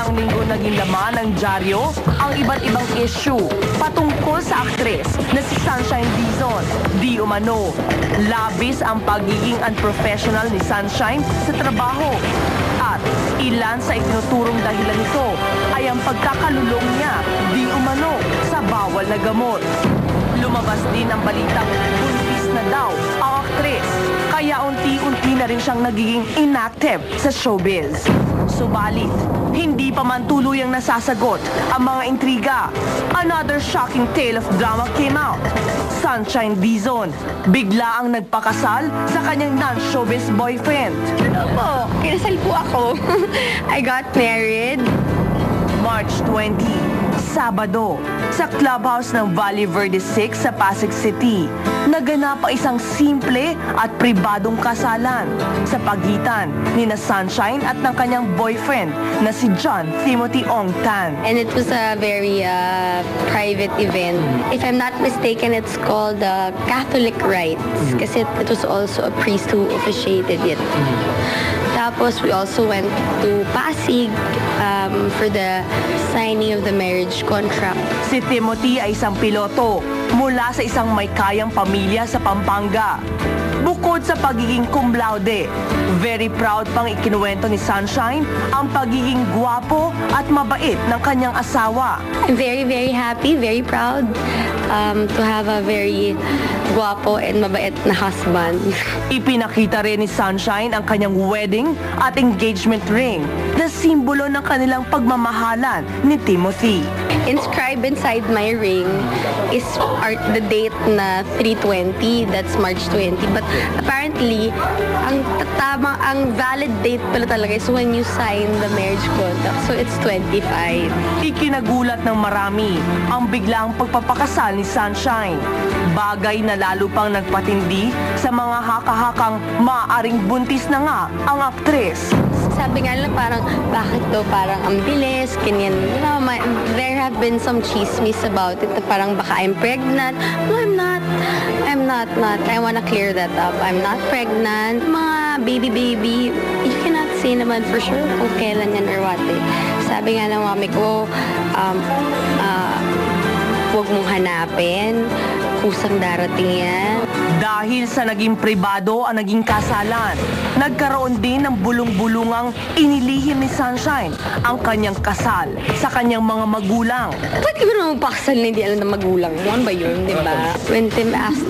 nakaraang linggo naging laman ng dyaryo ang iba't ibang issue patungkol sa aktres na si Sunshine Dizon. Di umano, labis ang pagiging unprofessional ni Sunshine sa trabaho. At ilan sa itinuturong dahilan nito ay ang pagkakalulong niya di umano sa bawal na gamot. Lumabas din ang balitang buntis na daw ang aktres, kaya unti-unti na rin siyang nagiging inactive sa showbiz. Subalit, hindi pa man tuluyang nasasagot ang mga intriga. Another shocking tale of drama came out. Sunshine Dizon, bigla ang nagpakasal sa kanyang non-showbiz boyfriend. Ano po? Kinasal po ako. I got married. March 20, Sabado, sa clubhouse ng Valle Verde 6 sa Pasig City, naganap ang isang simple at pribadong kasalan sa pagitan ni na Sunshine at ng kanyang boyfriend na si John Timothy Ong Tan. And it was a very private event. If I'm not mistaken, it's called Catholic rites. Kasi it was also a priest who officiated it. Tapos we also went to Pasig for the signing of the marriage contract. Si Timothy ay isang piloto mula sa isang may kayang pamilya sa Pampanga. Bukod sa pagiging cum laude, very proud pang ikinuwento ni Sunshine ang pagiging gwapo at mabait ng kanyang asawa. I'm very, very happy, very proud to have a very guwapo and mabait na husband. Ipinakita rin ni Sunshine ang kanyang wedding at engagement ring na simbolo ng kanilang pagmamahalan ni Timothy. Inscribed inside my ring is the date na 3/20, that's March 20. But apparently, ang valid date pala talaga is when you sign the marriage contract. So it's 25. Ikinagulat ng marami ang biglang pagpapakasal ni Sunshine. Bagay na lalo pang nagpatindi sa mga haka-hakang maaaring buntis na nga ang aktres. Sabi nga lang parang, bakit daw parang ang bilis, ganyan. You know, there have been some chismis about it na parang baka I'm pregnant. No, I'm not. I'm not. I wanna clear that up. I'm not pregnant. Mga baby, you cannot say naman for sure kung kailan yan or what eh. Sabi nga ng mami ko, huwag mong hanapin, kusang darating yan. Dahil sa naging pribado ang naging kasalan, nagkaroon din ng bulong-bulungang inilihim ni Sunshine ang kanyang kasal sa kanyang mga magulang. Pwede ko naman pakasal na hindi alam ng magulang mo. Ano ba yun, di ba? When Tim asked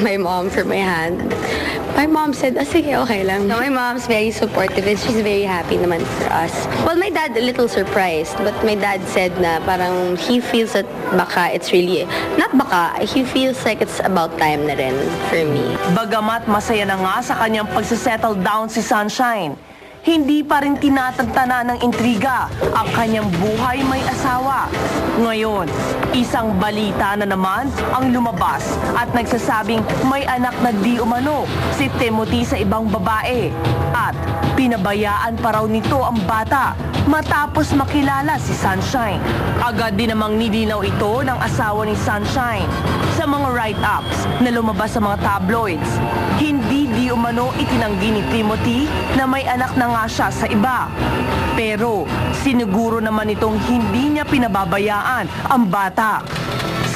my mom for my hand, my mom said, sige, okay lang. So my mom's very supportive and she's very happy naman for us. Well, my dad a little surprised, but my dad said na parang he feels that baka it's really, not baka, he feels like it's about time na rin for me. Bagamat masaya na nga sa kanyang pagsisettle down si Sunshine, hindi pa rin tinatagtana ng intriga ang kanyang buhay may asawa. Ngayon, isang balita na naman ang lumabas at nagsasabing may anak na di umano si Timothy sa ibang babae. At pinabayaan pa raw nito ang bata matapos makilala si Sunshine. Agad din namang nilinaw ito ng asawa ni Sunshine sa mga write-ups na lumabas sa mga tabloids. Hindi di umano itinanggi ni Timothy na may anak na nga siya sa iba. Pero siniguro naman itong hindi niya pinababayaan ang bata.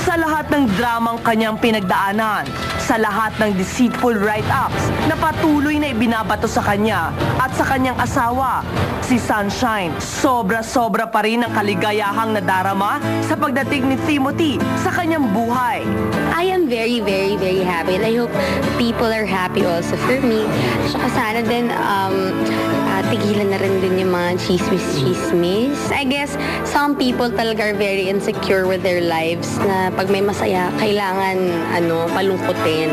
Sa lahat ng dramang kanyang pinagdaanan, sa lahat ng deceitful write-ups na patuloy na ibinabato sa kanya at sa kanyang asawa, si Sunshine, sobra-sobra pa rin ang kaligayahang nadarama sa pagdating ni Timothy sa kanyang buhay. I am very, very, very happy and I hope people are happy also for me. Saka sana din tigilan na rin din yung mga chismis. I guess some people talaga are very insecure with their lives na pag may masaya, kailangan palungkutin.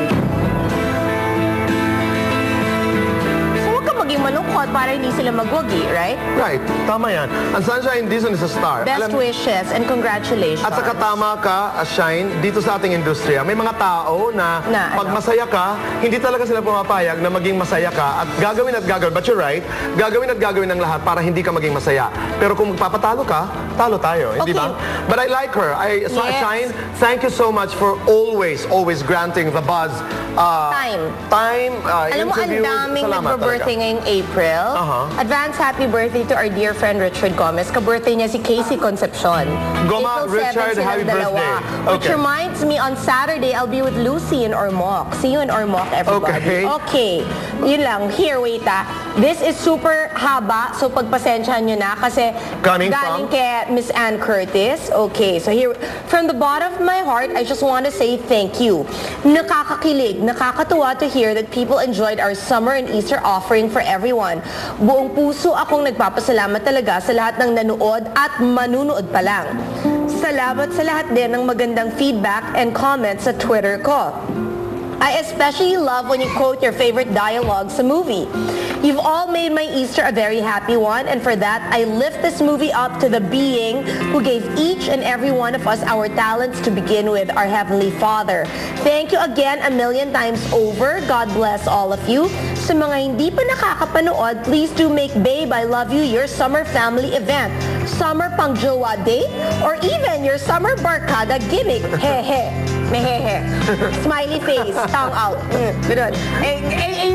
Maging malungkot para hindi sila magwagi, right? Right. Tama yan. Ang Sunshine Dizon is a star. Best wishes and congratulations. At saka tama ka, Shine, dito sa ating industriya, may mga tao na pag masaya ka, hindi talaga sila pumapayag na maging masaya ka at gagawin. But you're right, gagawin ng lahat para hindi ka maging masaya. Pero kung magpapatalo ka, talo tayo, hindi ba? But I like her. Shine, thank you so much for always granting the buzz. Time. Alam mo, ang daming nagbe-birthday ngayong April. Will. Advance happy birthday to our dear friend Richard Gomez. Ka-birthday niya si Casey Concepcion. Goma, April 7 Richard, silang happy dalawa. birthday. Which reminds me, on Saturday, I'll be with Lucy in Ormoc. See you in Ormoc, everybody. Okay. Yun lang. Here, wait This is super haba, so pagpasensyahan nyo na kasi Coming galing from? kay Miss Ann Curtis. Okay, so here, from the bottom of my heart, I just want to say thank you. Nakakakilig, nakakatuwa to hear that people enjoyed our summer and Easter offering for everyone. Buong puso akong nagpapasalamat talaga sa lahat ng nanood at manunood pa lang. Salamat sa lahat din ng magandang feedback and comments sa Twitter ko. I especially love when you quote your favorite dialogue sa movie. You've all made my Easter a very happy one, and for that, I lift this movie up to the being who gave each and every one of us our talents to begin with, our Heavenly Father. Thank you again a million times over. God bless all of you. Sa mga hindi pa nakakapanood, please do make Babe, I Love You your summer family event. Summer pang jowa date, or even your summer barkada gimmick. Hehe. Mehehe. Smiley face. Tongue out. Ganun.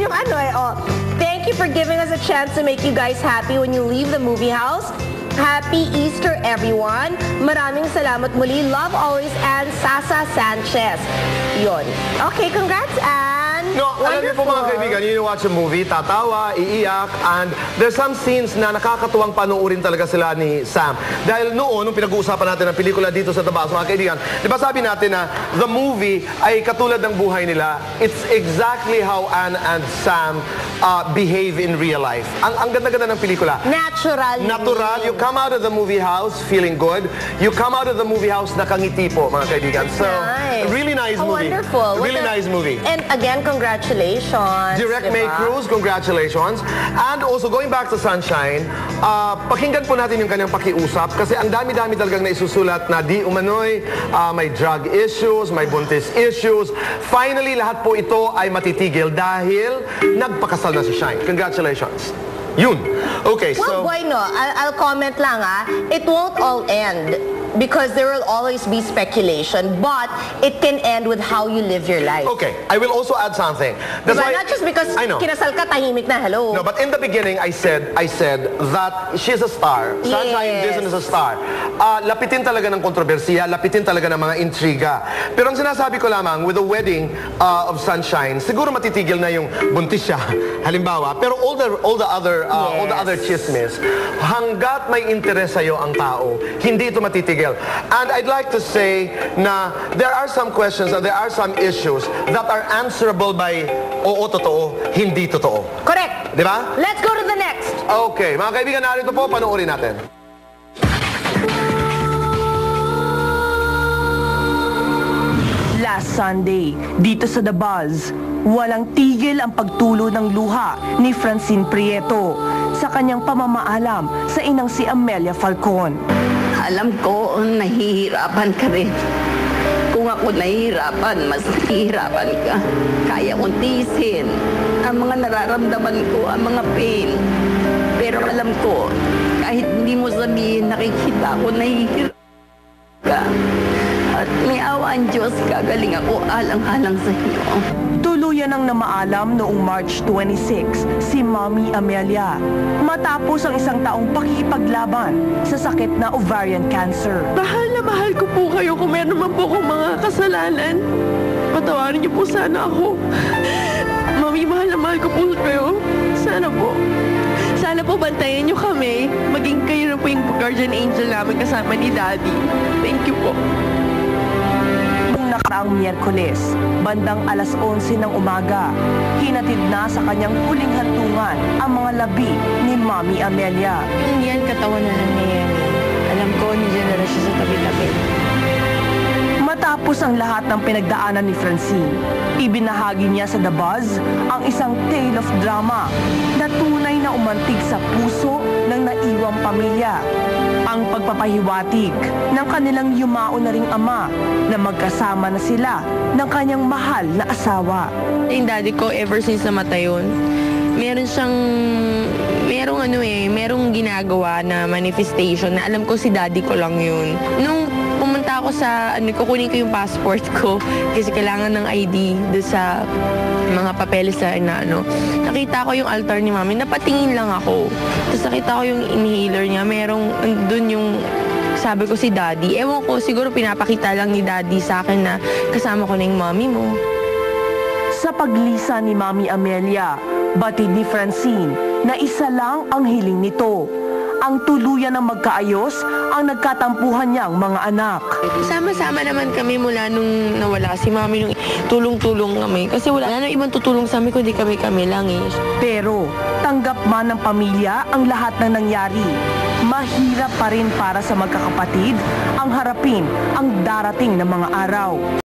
Yung ano Thank you for giving us a chance to make you guys happy when you leave the movie house. Happy Easter, everyone. Maraming salamat muli. Love always, Ann Sasa Sanchez. Yun. Okay, congrats, Ann. No, alam niyo po mga kaibigan, you watch a movie, tatawa, iiyak, and there's some scenes na nakakatuwang panoorin talaga sila ni Sam. Dahil noon, nung pinag-uusapan natin ang pelikula dito sa The Bus, mga kaibigan, di ba sabi natin na the movie ay katulad ng buhay nila, it's exactly how Ann and Sam behave in real life. Ang ganda-ganda ng pelikula. Natural. Natural. You come out of the movie house feeling good. You come out of the movie house nakangiti po, mga kaibigan. So, really nice movie. Wonderful. Really nice movie. And again, congratulations. Direct May Cruz, congratulations. And also, going back to Sunshine, pakinggan po natin yung kanyang pakiusap kasi ang dami-dami talagang naisusulat na di umano'y may drug issues, may buntis issues. Finally, lahat po ito ay matitigil dahil nagpakasal na si Shine. Congratulations. Yun. Okay, well, so... bueno, I'll comment lang It won't all end because there will always be speculation, but it can end with how you live your life. Okay, I will also add something. That's why, not just because I know. kinasal ka, tahimik na, hello. No, but in the beginning, I said that she's a star. Sunshine Dizon is a star. Lapitin talaga ng kontrobersiya, lapitin talaga ng mga intriga. Pero ang sinasabi ko lamang, with the wedding of Sunshine, siguro matitigil na yung buntis siya, halimbawa. Pero all the other chismis, hanggat may interes sa'yo ang tao, hindi ito matitigil. And I'd like to say na there are some questions and there are some issues that are answerable by oo, totoo, hindi totoo. Correct. Di ba? Let's go to the next. Okay, mga kaibigan, narito po, panoorin natin. Last Sunday, dito sa The Buzz, walang tigil ang pagtulo ng luha ni Francine Prieto sa kanyang pamamaalam sa inang si Amelia Falcon. Alam ko, nahihirapan ka rin. Kung ako nahihirapan, mas nahihirapan ka. Kaya kong tiisin ang mga nararamdaman ko, ang mga pain. Pero alam ko, kahit hindi mo sabihin, nakikita ko nahihirap ka. At may awa ang Diyos, gagaling ako alang-alang sa iyo. Tuluyan ang namaalam noong March 26 si Mommy Amelia matapos ang isang taong pakikipaglaban sa sakit na ovarian cancer. Mahal na mahal ko po kayo kung meron man po akong mga kasalanan. Patawarin niyo po sana ako. Mami, mahal na mahal ko po kayo. Sana po bantayan niyo kami. Maging kayo na po yung guardian angel namin kasama ni Daddy. Thank you po. Nakaraang Miyerkules, bandang alas 11 ng umaga, hinatid na sa kanyang huling hantungan ang mga labi ni Mommy Amelia. Hindi yan katawan na lang niya yan. Alam ko, nandiyan na siya sa tabi-tabi. Matapos ang lahat ng pinagdaanan ni Francine, ibinahagi niya sa The Buzz ang isang tale of drama na tunay na umantig sa puso ng naiwang pamilya. Ang pagpapahiwatig ng kanilang yumao na ring ama na magkasama na sila ng kanyang mahal na asawa. Yung daddy ko, ever since namatay yun, merong ginagawa na manifestation na alam ko si daddy ko lang yun. Nung pumunta ako ako sa, kukunin ko yung passport ko kasi kailangan ng ID doon sa mga papeles na nakita ko yung altar ni Mami, napatingin lang ako. Tapos nakita ko yung inhaler niya, doon yung sabi ko si Daddy. Ewan ko, siguro pinapakita lang ni Daddy sa akin na kasama ko na yung Mami mo. Sa paglisa ni Mami Amelia, batid ni Francine na isa lang ang hiling nito. Ang tuluyan ng magkaayos ang nagkatampuhan niyang mga anak. Sama-sama naman kami mula nung nawala si Mami, nung tulong-tulong kami. Kasi wala na ibang tutulong sa amin kundi kami lang eh. Pero tanggap man ng pamilya ang lahat ng nangyari. Mahirap pa rin para sa magkakapatid ang harapin ang darating na mga araw.